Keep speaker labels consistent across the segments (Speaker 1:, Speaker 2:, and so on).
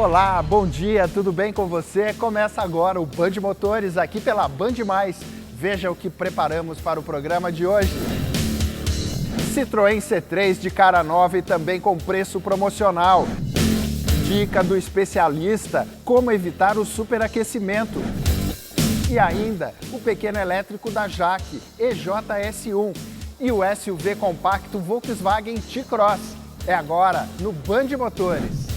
Speaker 1: Olá, bom dia, tudo bem com você? Começa agora o Band Motores aqui pela Band Mais. Veja o que preparamos para o programa de hoje. Citroën C3 de cara nova e também com preço promocional. Dica do especialista, como evitar o superaquecimento. E ainda, o pequeno elétrico da Jaque, EJS1 e o SUV compacto Volkswagen T-Cross. É agora no Band Motores.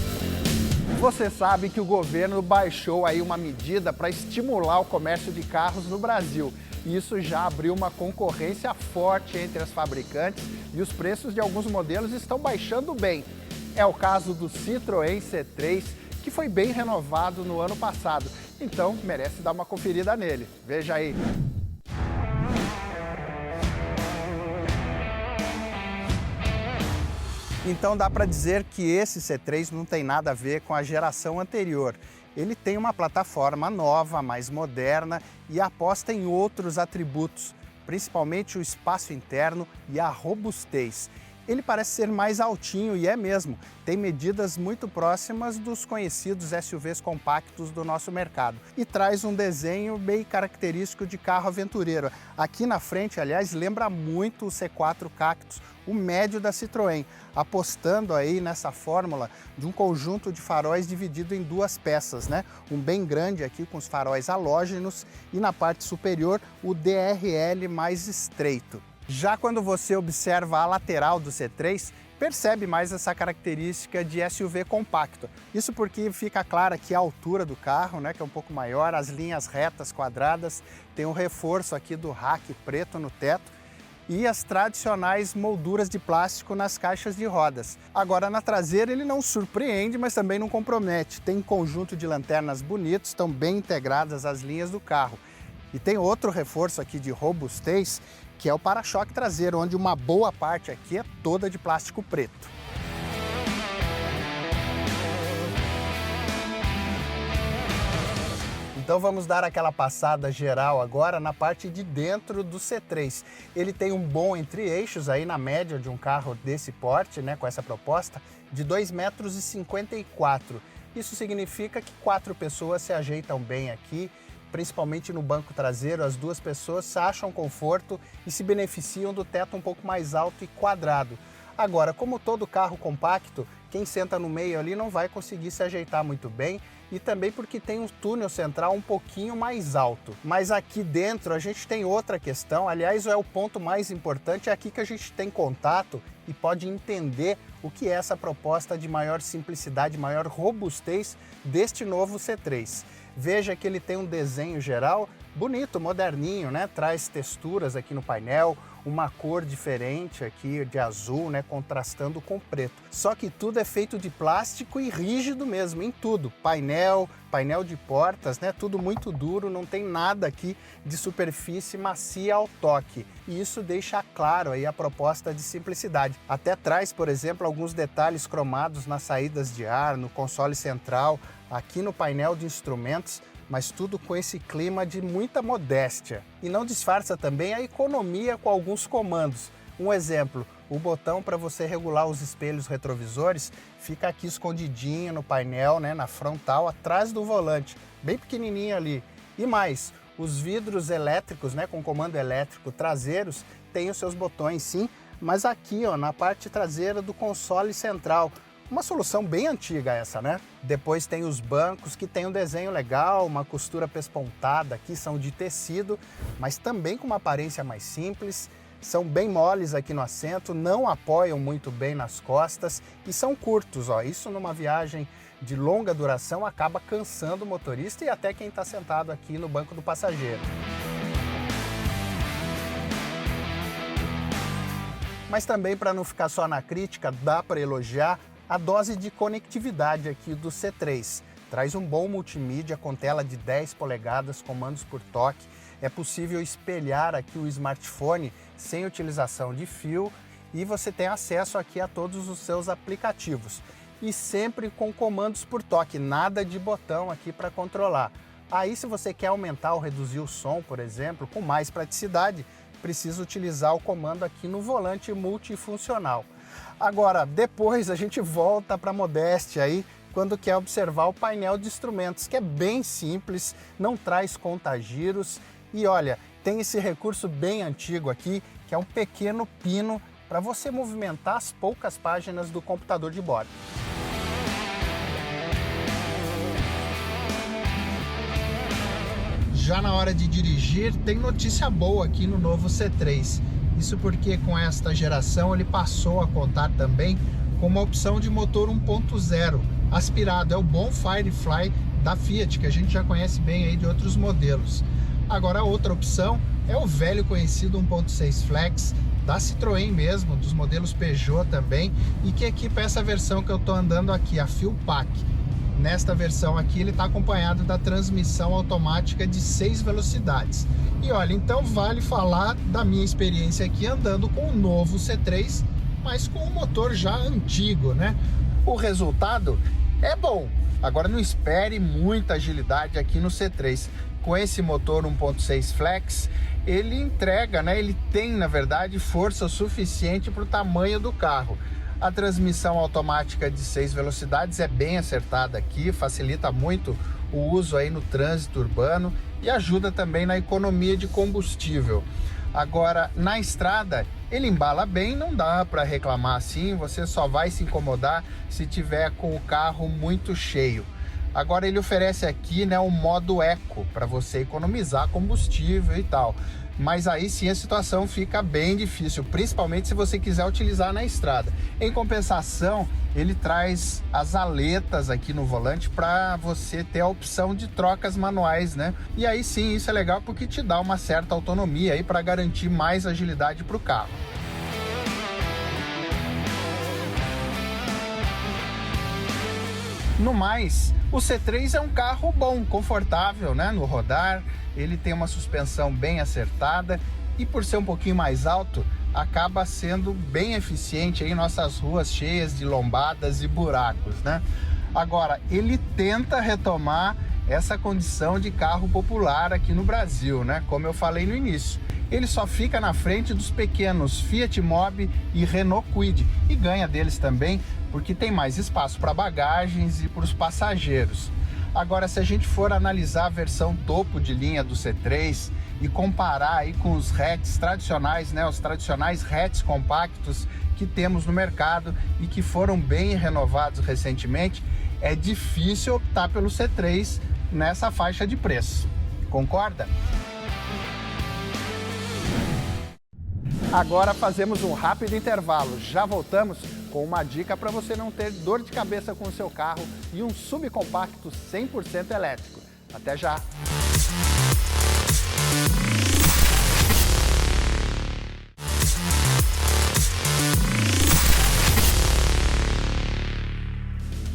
Speaker 1: Você sabe que o governo baixou aí uma medida para estimular o comércio de carros no Brasil. Isso já abriu uma concorrência forte entre as fabricantes e os preços de alguns modelos estão baixando bem. É o caso do Citroën C3, que foi bem renovado no ano passado. Então, merece dar uma conferida nele. Veja aí. Então dá para dizer que esse C3 não tem nada a ver com a geração anterior. Ele tem uma plataforma nova, mais moderna e aposta em outros atributos, principalmente o espaço interno e a robustez. Ele parece ser mais altinho e é mesmo, tem medidas muito próximas dos conhecidos SUVs compactos do nosso mercado e traz um desenho bem característico de carro aventureiro. Aqui na frente, aliás, lembra muito o C4 Cactus, o médio da Citroën, apostando aí nessa fórmula de um conjunto de faróis dividido em duas peças, né? Um bem grande aqui com os faróis halógenos e na parte superior o DRL mais estreito. Já quando você observa a lateral do C3, percebe mais essa característica de SUV compacto. Isso porque fica clara aqui a altura do carro, né, que é um pouco maior, as linhas retas quadradas, tem um reforço aqui do rack preto no teto e as tradicionais molduras de plástico nas caixas de rodas. Agora na traseira ele não surpreende, mas também não compromete. Tem um conjunto de lanternas bonitos, estão bem integradas as linhas do carro. E tem outro reforço aqui de robustez, que é o para-choque traseiro, onde uma boa parte aqui é toda de plástico preto. Então vamos dar aquela passada geral agora na parte de dentro do C3. Ele tem um bom entre-eixos aí na média de um carro desse porte, né, com essa proposta, de 2,54 m. Isso significa que 4 pessoas se ajeitam bem aqui, principalmente no banco traseiro, as duas pessoas acham conforto e se beneficiam do teto um pouco mais alto e quadrado. Agora, como todo carro compacto, quem senta no meio ali não vai conseguir se ajeitar muito bem e também porque tem um túnel central um pouquinho mais alto. Mas aqui dentro a gente tem outra questão, aliás é o ponto mais importante, é aqui que a gente tem contato e pode entender o que é essa proposta de maior simplicidade, maior robustez deste novo C3. Veja que ele tem um desenho geral bonito, moderninho, né? Traz texturas aqui no painel, uma cor diferente aqui de azul, né? Contrastando com preto. Só que tudo é feito de plástico e rígido mesmo, em tudo. Painel de portas, né? Tudo muito duro, não tem nada aqui de superfície macia ao toque. E isso deixa claro aí a proposta de simplicidade. Até traz, por exemplo, alguns detalhes cromados nas saídas de ar, no console central, aqui no painel de instrumentos, mas tudo com esse clima de muita modéstia. E não disfarça também a economia com alguns comandos. Um exemplo, o botão para você regular os espelhos retrovisores fica aqui escondidinho no painel, né, na frontal, atrás do volante, bem pequenininho ali. E mais, os vidros elétricos, né, com comando elétrico traseiros, têm os seus botões sim, mas aqui ó, na parte traseira do console central. Uma solução bem antiga essa, né? Depois tem os bancos que tem um desenho legal, uma costura pespontada aqui, são de tecido, mas também com uma aparência mais simples. São bem moles aqui no assento, não apoiam muito bem nas costas e são curtos, ó. Isso numa viagem de longa duração acaba cansando o motorista e até quem está sentado aqui no banco do passageiro. Mas também, para não ficar só na crítica, dá para elogiar a dose de conectividade aqui do C3. Traz um bom multimídia com tela de 10 polegadas, comandos por toque. É possível espelhar aqui o smartphone sem utilização de fio e você tem acesso aqui a todos os seus aplicativos. E sempre com comandos por toque, nada de botão aqui para controlar. Aí se você quer aumentar ou reduzir o som, por exemplo, com mais praticidade, precisa utilizar o comando aqui no volante multifuncional. Agora, depois a gente volta para a modéstia aí, quando quer observar o painel de instrumentos, que é bem simples, não traz contagiros e olha, tem esse recurso bem antigo aqui, que é um pequeno pino para você movimentar as poucas páginas do computador de bordo. Já na hora de dirigir, tem notícia boa aqui no novo C3. Isso porque com esta geração ele passou a contar também com uma opção de motor 1.0 aspirado. É o bom Firefly da Fiat, que a gente já conhece bem aí de outros modelos. Agora a outra opção é o velho conhecido 1.6 Flex, da Citroën mesmo, dos modelos Peugeot também, e que equipa essa versão que eu estou andando aqui, a Fuel Pack. Nesta versão aqui ele está acompanhado da transmissão automática de 6 velocidades. E olha, então vale falar da minha experiência aqui andando com o novo C3, mas com um motor já antigo, né? O resultado é bom. Agora não espere muita agilidade aqui no C3. Com esse motor 1.6 Flex, ele entrega, né? Ele tem, na verdade, força suficiente para o tamanho do carro. A transmissão automática de 6 velocidades é bem acertada aqui, facilita muito o uso aí no trânsito urbano e ajuda também na economia de combustível. Agora, na estrada, ele embala bem, não dá para reclamar assim, você só vai se incomodar se tiver com o carro muito cheio. Agora ele oferece aqui, né, um modo eco para você economizar combustível e tal. Mas aí sim a situação fica bem difícil, principalmente se você quiser utilizar na estrada. Em compensação, ele traz as aletas aqui no volante para você ter a opção de trocas manuais, né? E aí sim, isso é legal porque te dá uma certa autonomia aí para garantir mais agilidade para o carro. No mais, o C3 é um carro bom, confortável, né, no rodar, ele tem uma suspensão bem acertada e por ser um pouquinho mais alto, acaba sendo bem eficiente em nossas ruas cheias de lombadas e buracos, né? Agora, ele tenta retomar essa condição de carro popular aqui no Brasil, né, como eu falei no início. Ele só fica na frente dos pequenos Fiat Mobi e Renault Kwid e ganha deles também porque tem mais espaço para bagagens e para os passageiros. Agora, se a gente for analisar a versão topo de linha do C3 e comparar aí com os hatches tradicionais, né, os tradicionais hatches compactos que temos no mercado e que foram bem renovados recentemente, é difícil optar pelo C3 nessa faixa de preço. Concorda? Agora fazemos um rápido intervalo. Já voltamos com uma dica para você não ter dor de cabeça com o seu carro e um subcompacto 100% elétrico. Até já!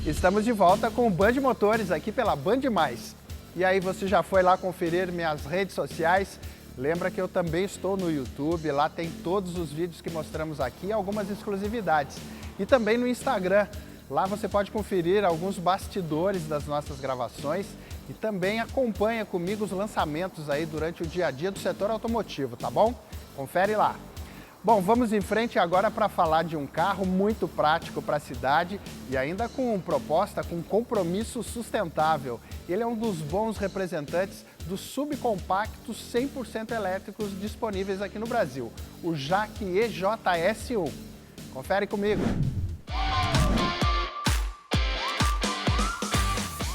Speaker 1: Estamos de volta com o Band Motores aqui pela Band+. E aí, você já foi lá conferir minhas redes sociais? Lembra que eu também estou no YouTube, lá tem todos os vídeos que mostramos aqui, algumas exclusividades. E também no Instagram, lá você pode conferir alguns bastidores das nossas gravações e também acompanha comigo os lançamentos aí durante o dia a dia do setor automotivo, tá bom? Confere lá. Bom, vamos em frente agora para falar de um carro muito prático para a cidade e ainda com proposta com compromisso sustentável. Ele é um dos bons representantes dos subcompactos 100% elétricos disponíveis aqui no Brasil, o JAC EJS1. Confere comigo.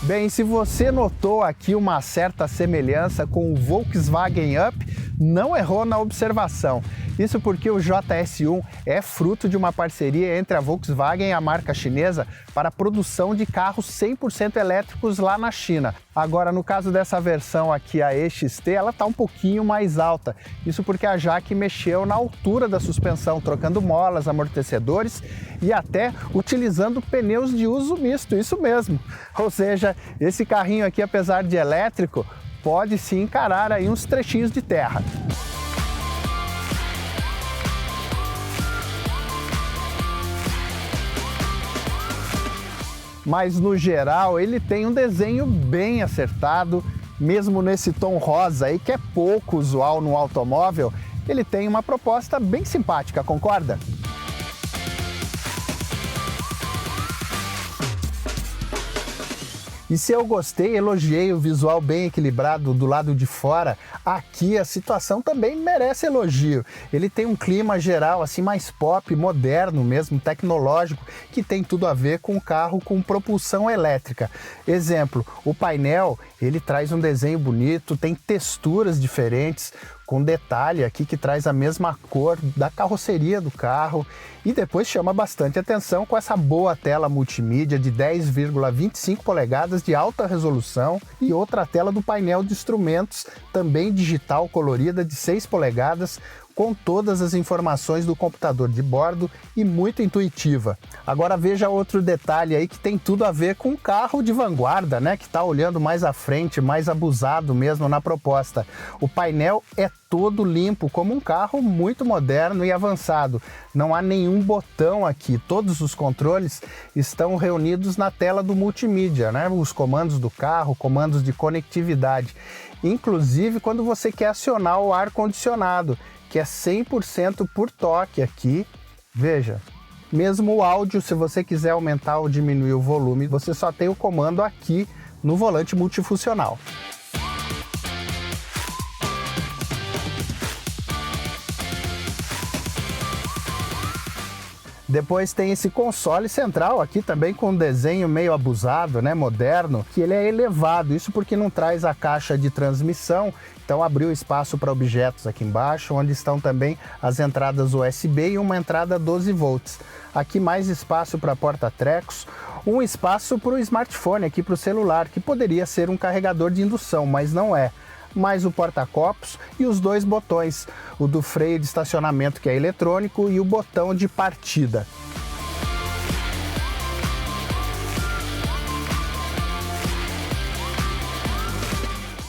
Speaker 1: Bem, se você notou aqui uma certa semelhança com o Volkswagen Up, não errou na observação. Isso porque o JS1 é fruto de uma parceria entre a Volkswagen e a marca chinesa para a produção de carros 100% elétricos lá na China. Agora, no caso dessa versão aqui, a EXT, ela está um pouquinho mais alta. Isso porque a JAC mexeu na altura da suspensão, trocando molas, amortecedores e até utilizando pneus de uso misto, isso mesmo. Ou seja, esse carrinho aqui, apesar de elétrico, pode se encarar aí uns trechinhos de terra. Mas no geral ele tem um desenho bem acertado, mesmo nesse tom rosa aí que é pouco usual no automóvel, ele tem uma proposta bem simpática, concorda? E se eu gostei, elogiei o visual bem equilibrado do lado de fora, aqui a situação também merece elogio. Ele tem um clima geral assim mais pop, moderno mesmo, tecnológico, que tem tudo a ver com um carro com propulsão elétrica. Exemplo, o painel, ele traz um desenho bonito, tem texturas diferentes, com detalhe aqui que traz a mesma cor da carroceria do carro e depois chama bastante atenção com essa boa tela multimídia de 10,25 polegadas de alta resolução e outra tela do painel de instrumentos, também digital colorida de 6 polegadas, com todas as informações do computador de bordo e muito intuitiva. Agora veja outro detalhe aí que tem tudo a ver com um carro de vanguarda, né? Que está olhando mais à frente, mais abusado mesmo na proposta. O painel é todo limpo, como um carro muito moderno e avançado. Não há nenhum botão aqui, todos os controles estão reunidos na tela do multimídia, né? Os comandos do carro, comandos de conectividade. Inclusive quando você quer acionar o ar-condicionado, que é 100% por toque aqui. Veja, mesmo o áudio, se você quiser aumentar ou diminuir o volume, você só tem o comando aqui no volante multifuncional. Depois tem esse console central aqui também com um desenho meio abusado, né, moderno, que ele é elevado, isso porque não traz a caixa de transmissão, então abriu espaço para objetos aqui embaixo, onde estão também as entradas USB e uma entrada 12 volts. Aqui mais espaço para porta-trecos, um espaço para o smartphone aqui para o celular, que poderia ser um carregador de indução, mas não é. Mais o porta-copos e os dois botões, o do freio de estacionamento que é eletrônico e o botão de partida.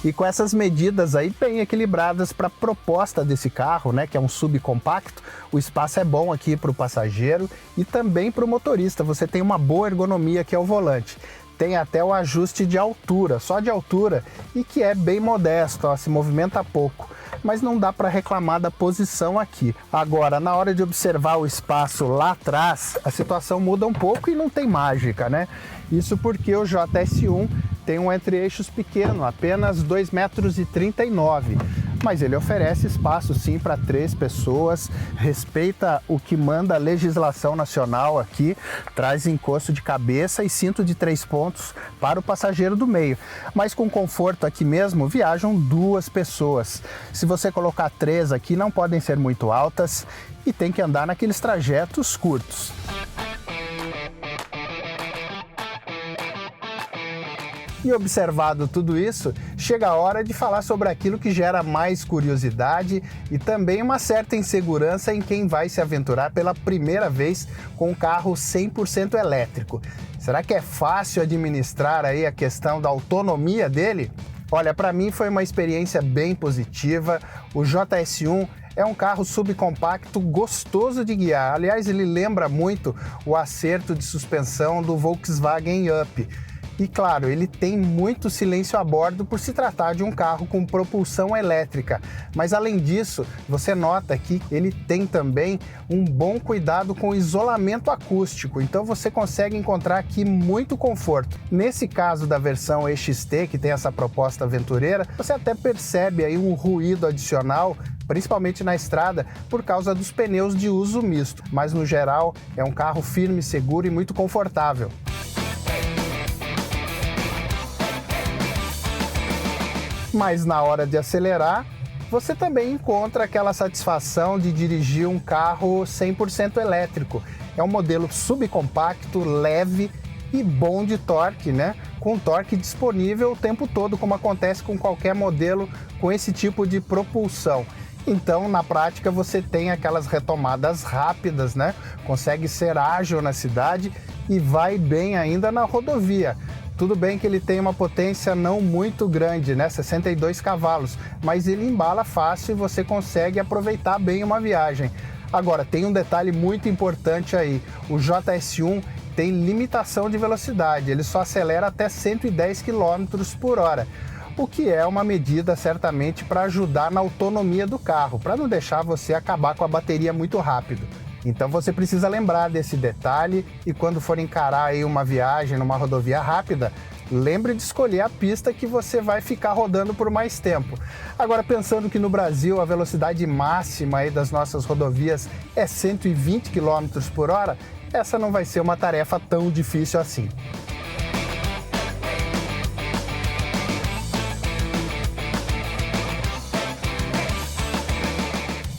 Speaker 1: E com essas medidas aí bem equilibradas para a proposta desse carro, né, que é um subcompacto, o espaço é bom aqui para o passageiro e também para o motorista. Você tem uma boa ergonomia que é o volante. Tem até o ajuste de altura, só de altura, e que é bem modesto, ó, se movimenta pouco. Mas não dá para reclamar da posição aqui. Agora, na hora de observar o espaço lá atrás, a situação muda um pouco e não tem mágica, né? Isso porque o JS1 tem um entre-eixos pequeno, apenas 2,39 m. Mas ele oferece espaço sim para 3 pessoas, respeita o que manda a legislação nacional aqui, traz encosto de cabeça e cinto de 3 pontos para o passageiro do meio. Mas com conforto aqui mesmo, viajam 2 pessoas. Se você colocar 3 aqui, não podem ser muito altas e tem que andar naqueles trajetos curtos. E observado tudo isso, chega a hora de falar sobre aquilo que gera mais curiosidade e também uma certa insegurança em quem vai se aventurar pela primeira vez com um carro 100% elétrico. Será que é fácil administrar aí a questão da autonomia dele? Olha, para mim foi uma experiência bem positiva. O JS1 é um carro subcompacto gostoso de guiar. Aliás, ele lembra muito o acerto de suspensão do Volkswagen Up. E claro, ele tem muito silêncio a bordo por se tratar de um carro com propulsão elétrica. Mas além disso, você nota que ele tem também um bom cuidado com o isolamento acústico. Então você consegue encontrar aqui muito conforto. Nesse caso da versão EXT, que tem essa proposta aventureira, você até percebe aí um ruído adicional, principalmente na estrada, por causa dos pneus de uso misto. Mas no geral, é um carro firme, seguro e muito confortável. Mas na hora de acelerar, você também encontra aquela satisfação de dirigir um carro 100% elétrico. É um modelo subcompacto, leve e bom de torque, né? Com torque disponível o tempo todo, como acontece com qualquer modelo com esse tipo de propulsão. Então, na prática, você tem aquelas retomadas rápidas, né? Consegue ser ágil na cidade e vai bem ainda na rodovia. Tudo bem que ele tem uma potência não muito grande, né? 62 cavalos, mas ele embala fácil e você consegue aproveitar bem uma viagem. Agora, tem um detalhe muito importante aí. O JS1 tem limitação de velocidade, ele só acelera até 110 km por hora. O que é uma medida certamente para ajudar na autonomia do carro, para não deixar você acabar com a bateria muito rápido. Então você precisa lembrar desse detalhe e quando for encarar aí uma viagem numa rodovia rápida, lembre de escolher a pista que você vai ficar rodando por mais tempo. Agora, pensando que no Brasil a velocidade máxima aí das nossas rodovias é 120 km por hora, essa não vai ser uma tarefa tão difícil assim.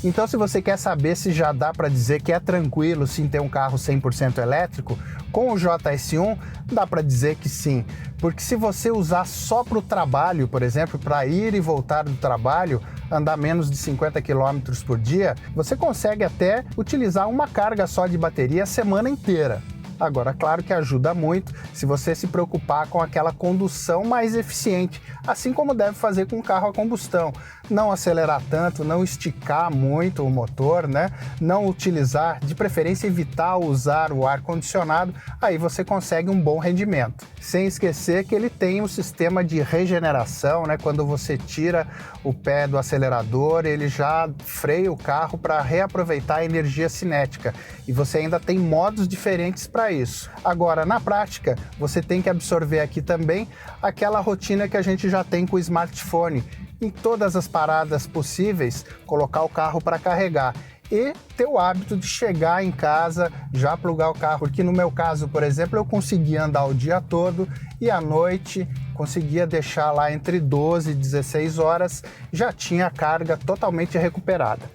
Speaker 1: Então, se você quer saber se já dá para dizer que é tranquilo sim ter um carro 100% elétrico, com o JS1 dá para dizer que sim, porque se você usar só para o trabalho, por exemplo, para ir e voltar do trabalho, andar menos de 50 km por dia, você consegue até utilizar uma carga só de bateria a semana inteira. Agora, claro que ajuda muito se você se preocupar com aquela condução mais eficiente, assim como deve fazer com um carro a combustão. Não acelerar tanto, não esticar muito o motor, né? Não utilizar, de preferência evitar usar o ar-condicionado, aí você consegue um bom rendimento. Sem esquecer que ele tem um sistema de regeneração, né? Quando você tira o pé do acelerador, ele já freia o carro para reaproveitar a energia cinética. E você ainda tem modos diferentes para isso. Agora, na prática, você tem que absorver aqui também aquela rotina que a gente já tem com o smartphone. Em todas as paradas possíveis, colocar o carro para carregar. E ter o hábito de chegar em casa, já plugar o carro, porque no meu caso, por exemplo, eu conseguia andar o dia todo e à noite conseguia deixar lá entre 12 e 16 horas, já tinha a carga totalmente recuperada.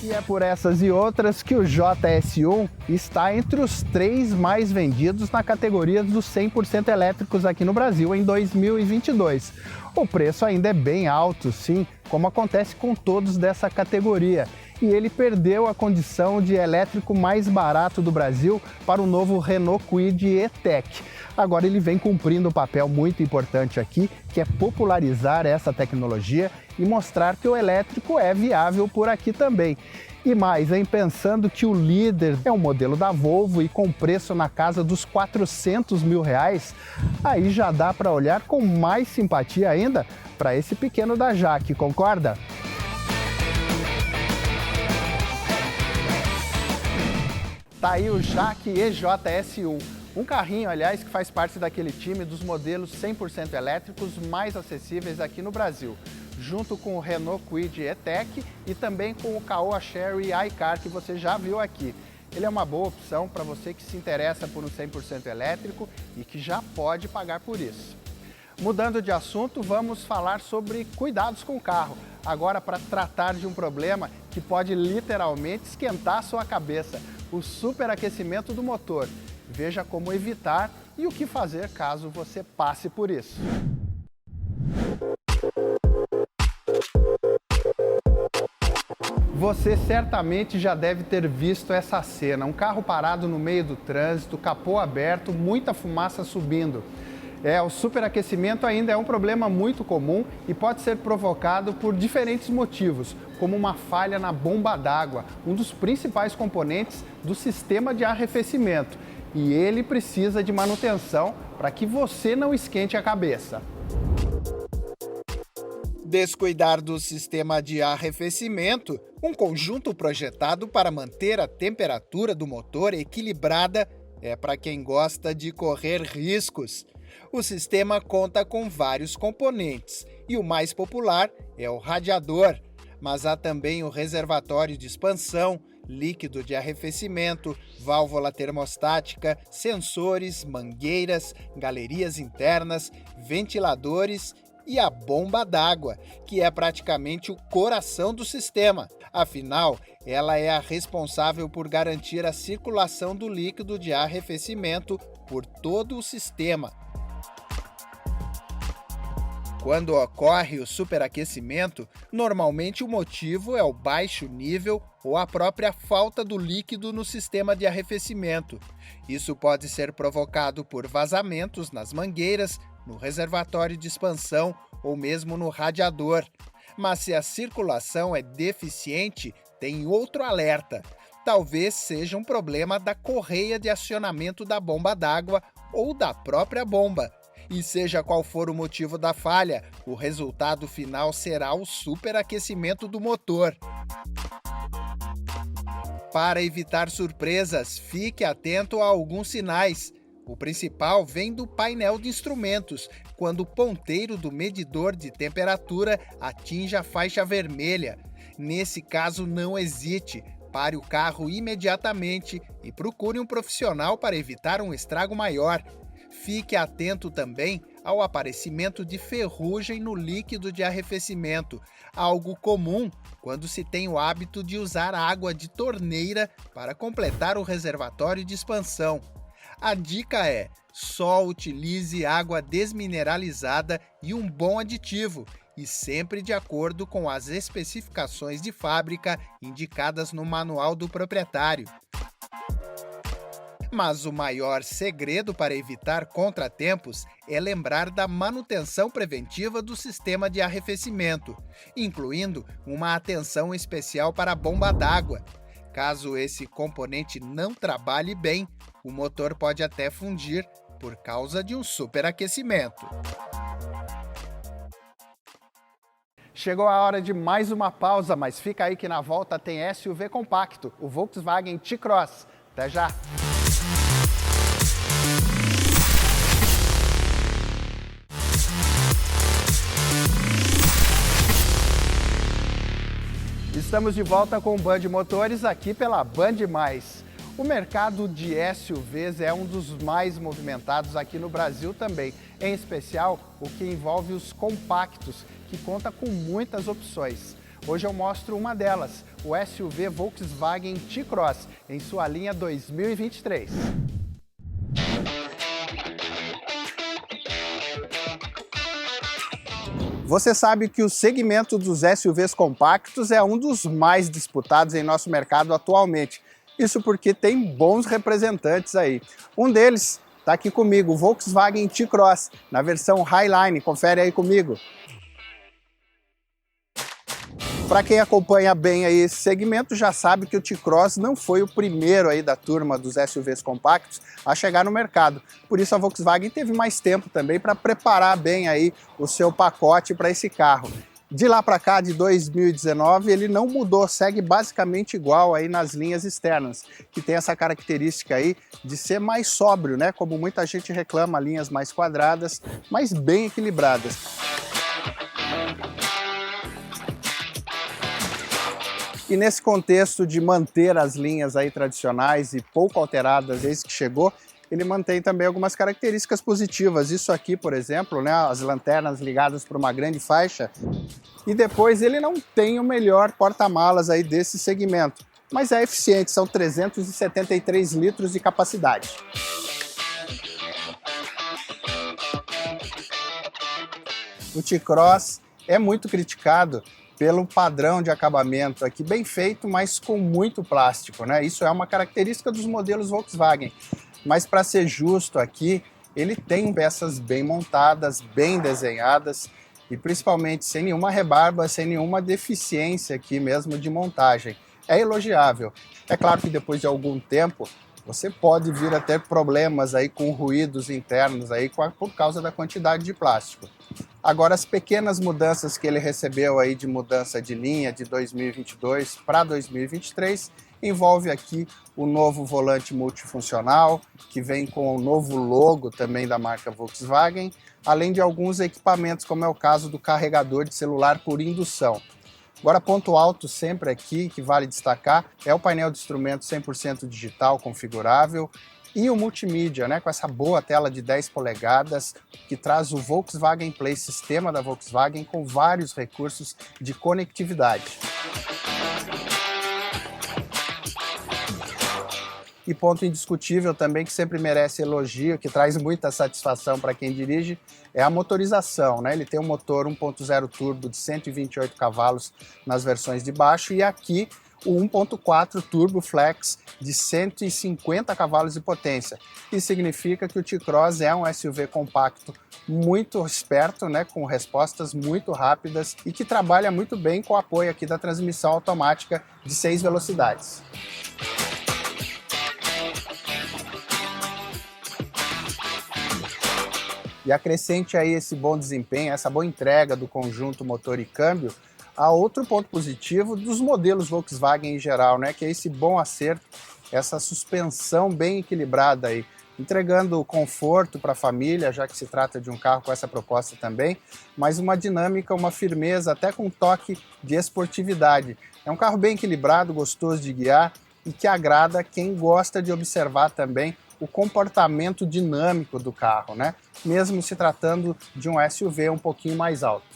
Speaker 1: E é por essas e outras que o JS1 está entre os 3 mais vendidos na categoria dos 100% elétricos aqui no Brasil em 2022. O preço ainda é bem alto, sim, como acontece com todos dessa categoria. E ele perdeu a condição de elétrico mais barato do Brasil para o novo Renault Kwid E-Tech. Agora ele vem cumprindo um papel muito importante aqui, que é popularizar essa tecnologia e mostrar que o elétrico é viável por aqui também. E mais, pensando que o líder é um modelo da Volvo e com preço na casa dos R$400 mil, aí já dá para olhar com mais simpatia ainda para esse pequeno da Jaque, concorda? Tá aí o Jaque EJS1, um carrinho, aliás, que faz parte daquele time dos modelos 100% elétricos mais acessíveis aqui no Brasil, junto com o Renault Kwid E-Tech e também com o Caoa Chery iCar, que você já viu aqui. Ele é uma boa opção para você que se interessa por um 100% elétrico e que já pode pagar por isso. Mudando de assunto, vamos falar sobre cuidados com o carro. Agora, para tratar de um problema que pode literalmente esquentar a sua cabeça, o superaquecimento do motor. Veja como evitar e o que fazer caso você passe por isso. Você certamente já deve ter visto essa cena, um carro parado no meio do trânsito, capô aberto, muita fumaça subindo. O superaquecimento ainda é um problema muito comum e pode ser provocado por diferentes motivos, como uma falha na bomba d'água, um dos principais componentes do sistema de arrefecimento. E ele precisa de manutenção para que você não esquente a cabeça. Descuidar do sistema de arrefecimento, um conjunto projetado para manter a temperatura do motor equilibrada, é para quem gosta de correr riscos. O sistema conta com vários componentes e o mais popular é o radiador, mas há também o reservatório de expansão, líquido de arrefecimento, válvula termostática, sensores, mangueiras, galerias internas, ventiladores e a bomba d'água, que é praticamente o coração do sistema. Afinal, ela é a responsável por garantir a circulação do líquido de arrefecimento por todo o sistema. Quando ocorre o superaquecimento, normalmente o motivo é o baixo nível ou a própria falta do líquido no sistema de arrefecimento. Isso pode ser provocado por vazamentos nas mangueiras, no reservatório de expansão ou mesmo no radiador. Mas se a circulação é deficiente, tem outro alerta. Talvez seja um problema da correia de acionamento da bomba d'água ou da própria bomba. E seja qual for o motivo da falha, o resultado final será o superaquecimento do motor. Para evitar surpresas, fique atento a alguns sinais. O principal vem do painel de instrumentos, quando o ponteiro do medidor de temperatura atinge a faixa vermelha. Nesse caso, não hesite, pare o carro imediatamente e procure um profissional para evitar um estrago maior. Fique atento também ao aparecimento de ferrugem no líquido de arrefecimento, algo comum quando se tem o hábito de usar água de torneira para completar o reservatório de expansão. A dica é: só utilize água desmineralizada e um bom aditivo, e sempre de acordo com as especificações de fábrica indicadas no manual do proprietário. Mas o maior segredo para evitar contratempos é lembrar da manutenção preventiva do sistema de arrefecimento, incluindo uma atenção especial para a bomba d'água. Caso esse componente não trabalhe bem, o motor pode até fundir por causa de um superaquecimento. Chegou a hora de mais uma pausa, mas fica aí que na volta tem SUV compacto, o Volkswagen T-Cross. Até já! Estamos de volta com o Band Motores aqui pela Band+. O mercado de SUVs é um dos mais movimentados aqui no Brasil também, em especial o que envolve os compactos, que conta com muitas opções. Hoje eu mostro uma delas, o SUV Volkswagen T-Cross, em sua linha 2023. Você sabe que o segmento dos SUVs compactos é um dos mais disputados em nosso mercado atualmente. Isso porque tem bons representantes aí. Um deles está aqui comigo, o Volkswagen T-Cross, na versão Highline. Confere aí comigo. Para quem acompanha bem aí esse segmento, já sabe que o T-Cross não foi o primeiro aí da turma dos SUVs compactos a chegar no mercado. Por isso a Volkswagen teve mais tempo também para preparar bem aí o seu pacote para esse carro. De lá para cá, de 2019, ele não mudou, segue basicamente igual aí nas linhas externas, que tem essa característica aí de ser mais sóbrio, né? Como muita gente reclama, linhas mais quadradas, mas bem equilibradas. E nesse contexto de manter as linhas aí tradicionais e pouco alteradas desde que chegou, ele mantém também algumas características positivas. Isso aqui, por exemplo, né, as lanternas ligadas para uma grande faixa. E depois ele não tem o melhor porta-malas aí desse segmento, mas é eficiente, são 373 litros de capacidade. O T-Cross é muito criticado pelo padrão de acabamento aqui, bem feito, mas com muito plástico, né? Isso é uma característica dos modelos Volkswagen. Mas para ser justo aqui, ele tem peças bem montadas, bem desenhadas e principalmente sem nenhuma rebarba, sem nenhuma deficiência aqui mesmo de montagem. É elogiável. É claro que depois de algum tempo, você pode vir a ter problemas aí com ruídos internos aí por causa da quantidade de plástico. Agora, as pequenas mudanças que ele recebeu aí de mudança de linha de 2022 para 2023 envolve aqui o novo volante multifuncional, que vem com o novo logo também da marca Volkswagen, além de alguns equipamentos, como é o caso do carregador de celular por indução. Agora, ponto alto sempre aqui, que vale destacar, é o painel de instrumentos 100% digital configurável e o multimídia, né, com essa boa tela de 10 polegadas, que traz o Volkswagen Play, sistema da Volkswagen, com vários recursos de conectividade. E ponto indiscutível também, que sempre merece elogio, que traz muita satisfação para quem dirige, é a motorização, né? Ele tem um motor 1.0 turbo de 128 cavalos nas versões de baixo e aqui o 1.4 Turbo Flex de 150 cavalos de potência. Isso significa que o T-Cross é um SUV compacto muito esperto, né, com respostas muito rápidas e que trabalha muito bem com o apoio aqui da transmissão automática de 6 velocidades. E acrescente aí esse bom desempenho, essa boa entrega do conjunto motor e câmbio, Há outro ponto positivo dos modelos Volkswagen em geral, né, que é esse bom acerto, essa suspensão bem equilibrada aí, entregando conforto para a família, já que se trata de um carro com essa proposta também, mas uma dinâmica, uma firmeza, até com um toque de esportividade. É um carro bem equilibrado, gostoso de guiar e que agrada quem gosta de observar também o comportamento dinâmico do carro, né? Mesmo se tratando de um SUV um pouquinho mais alto.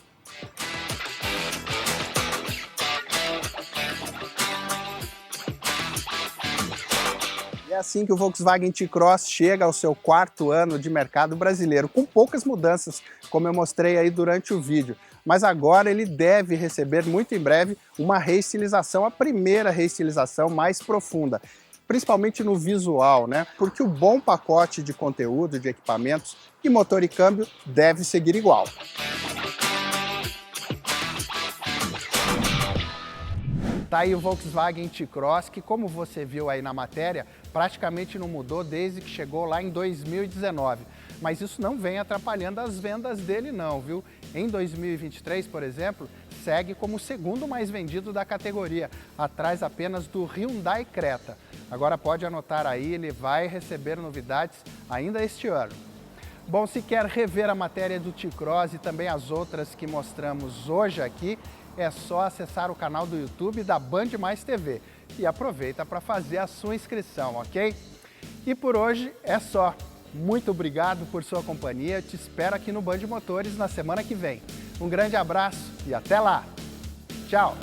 Speaker 1: É assim que o Volkswagen T-Cross chega ao seu 4º ano de mercado brasileiro, com poucas mudanças, como eu mostrei aí durante o vídeo. Mas agora ele deve receber muito em breve uma reestilização, a primeira reestilização mais profunda, principalmente no visual, né? Porque o bom pacote de conteúdo, de equipamentos e motor e câmbio deve seguir igual. Tá aí o Volkswagen T-Cross, que como você viu aí na matéria, praticamente não mudou desde que chegou lá em 2019. Mas isso não vem atrapalhando as vendas dele não, viu? Em 2023, por exemplo, segue como o segundo mais vendido da categoria, atrás apenas do Hyundai Creta. Agora pode anotar aí, ele vai receber novidades ainda este ano. Bom, se quer rever a matéria do T-Cross e também as outras que mostramos hoje aqui, é só acessar o canal do YouTube da Band Mais TV e aproveita para fazer a sua inscrição, ok? E por hoje é só. Muito obrigado por sua companhia, te espero aqui no Band Motores na semana que vem. Um grande abraço e até lá! Tchau!